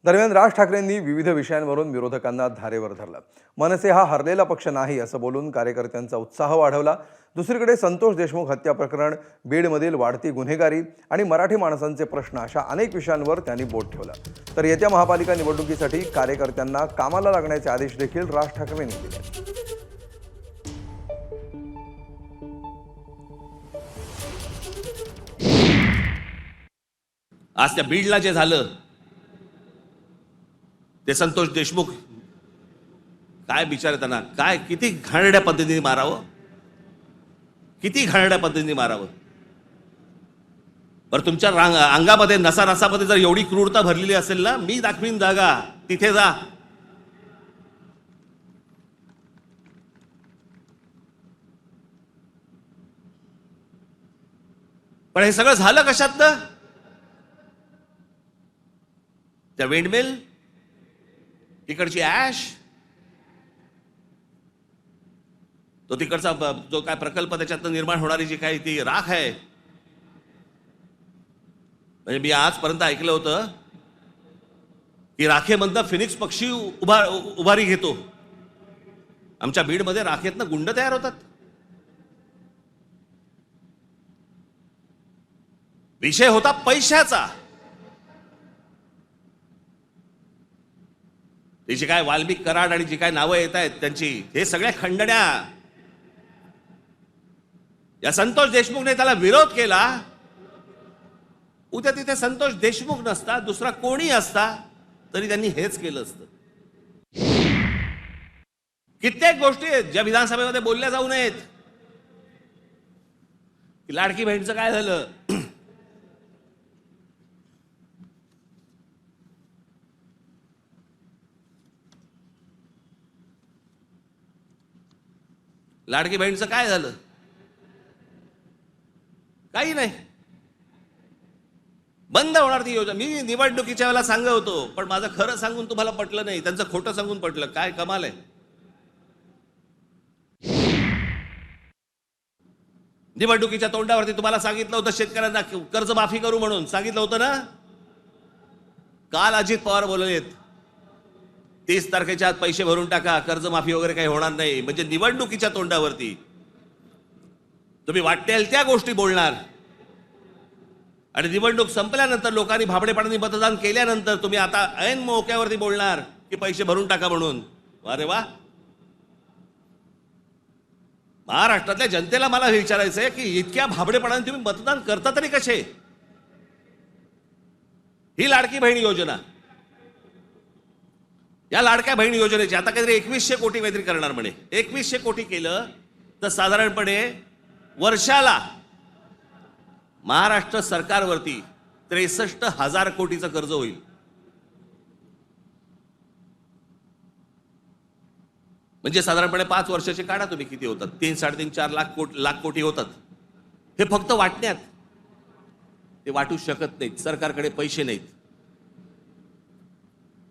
दरम्यान राज ठाकरेंनी विविध विषयांवरून विरोधकांना धारेवर धरलं. मनसे हा हरलेला पक्ष नाही असं बोलून कार्यकर्त्यांचा उत्साह वाढवला. दुसरीकडे संतोष देशमुख हत्या प्रकरण, बीडमधील वाढती गुन्हेगारी आणि मराठी माणसांचे प्रश्न अशा अनेक विषयांवर त्यांनी बोट ठेवलं. तर येत्या महापालिका निवडणुकीसाठी कार्यकर्त्यांना कामाला लागण्याचे आदेश देखील राज ठाकरेंनी दिले. आज त्या बीडला जे झालं ते संतोष देशमुख काय बिचारे, त्यांना काय किती घाणेरड्या पद्धतीने मारावं, किती घाणेरड्या पद्धतीने मारावं. बरं, तुमच्या अंगामध्ये नसामध्ये जर एवढी क्रूरता भरलेली असेल ना, मी दाखवीन जागा, तिथे जा. पण हे सगळं झालं कशात ना? त्या विंडमिल, तिकडची ॲश, तो तिकडचा जो काय प्रकल्प, त्याच्यातनं निर्माण होणारी जी काही ती राख आहे. म्हणजे मी आजपर्यंत ऐकलं होतं की राखेमधनं फिनिक्स पक्षी उभारी घेतो. आमच्या बीडमध्ये राखेतनं गुंड तयार होतात. विषय होता पैशाचा. ती जी काय वाल्मिक कराड आणि जी काय नावं येत आहेत त्यांची, हे सगळ्या खंडण्या. या संतोष देशमुखने त्याला विरोध केला. उद्या तिथे संतोष देशमुख नसता, दुसरा कोणी असता तरी त्यांनी हेच केलं असतं. कित्येक गोष्टी आहेत ज्या विधानसभेमध्ये बोलल्या जाऊ नयेत. लाडकी बहीणचं काय झालं? लाडकी बहीणचं काय झालं? काही नाही. बंद होणार ती योजना. मी निवडणुकीच्या वेळेला सांगत होतो, पण माझं खरं सांगून तुम्हाला पटलं नाही, त्यांचं खोटं सांगून पटलं. काय कमाल आहे. निवडणुकीच्या तोंडावरती तुम्हाला सांगितलं होतं शेतकऱ्यांना कर्जमाफी करू म्हणून, सांगितलं होतं ना. काल अजित पवार बोललेत 30 तारखेच्या आत पैसे भरून टाका, कर्जमाफी वगैरे काही होणार नाही. म्हणजे निवडणुकीच्या तोंडावरती तुम्ही वाटेल त्या गोष्टी बोलणार आणि निवडणूक संपल्यानंतर लोकांनी भाबडेपणाने मतदान केल्यानंतर तुम्ही आता ऐन मोक्यावरती बोलणार की पैसे भरून टाका म्हणून. अरे वा. महाराष्ट्रातल्या जनतेला मला विचारायचंय की इतक्या भाबडेपणाने तुम्ही मतदान करता तरी कसे? ही लाडकी बहीण योजना, या लाडक्या बहीण योजनेची आता काहीतरी 2100 कोटी काहीतरी करणार म्हणे. 2100 कोटी केलं तर साधारणपणे वर्षाला महाराष्ट्र सरकारवरती 63,000 कोटीचं कर्ज होईल. म्हणजे साधारणपणे 5 वर्षाचे काढा तुम्ही, किती होतात? 3-3.5-4 लाख कोटी होतात. हे फक्त वाटण्यात. ते वाटू शकत नाहीत, सरकारकडे पैसे नाहीत.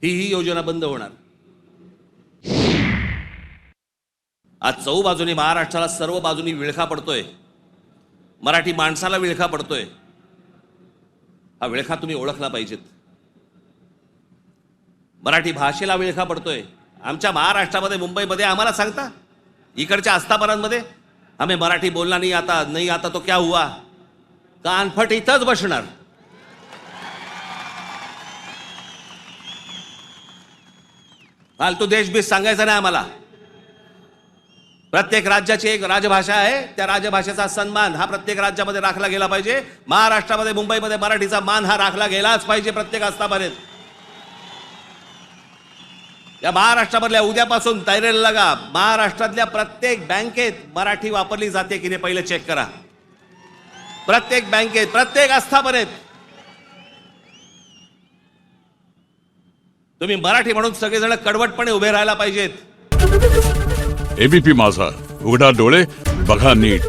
ही योजना बंद होणार. आज चहूबाजूने महाराष्ट्राला सर्व बाजूनी विळखा पडतोय. मराठी माणसाला विळखा पडतोय. हा विळखा तुम्ही ओळखला पाहिजेत. मराठी भाषेला विळखा पडतोय. आमच्या महाराष्ट्रामध्ये, मुंबईमध्ये आम्हाला सांगता, इकडच्या आस्थापनांमध्ये आम्ही मराठी बोलना नाही आता तो क्या हुआ. कानफट इथंच बसणार. फालतू देशबीस सांगायचं नाही आम्हाला. प्रत्येक राज्याची एक राजभाषा आहे. त्या राजभाषेचा सन्मान हा प्रत्येक राज्यामध्ये राखला गेला पाहिजे. महाराष्ट्रामध्ये, मुंबईमध्ये मराठीचा मान हा राखला गेलाच पाहिजे प्रत्येक आस्थापनेत. या महाराष्ट्रामधल्या उद्यापासून तयारीला लागा. महाराष्ट्रातल्या प्रत्येक बँकेत मराठी वापरली जाते की नाही पहिले चेक करा. प्रत्येक बँकेत, प्रत्येक आस्थापनेत तुम्ही मराठी म्हणून सगळेजण कडवटपणे उभे राहायला पाहिजेत. एबीपी माझा, उघडा डोळे बघा नीट.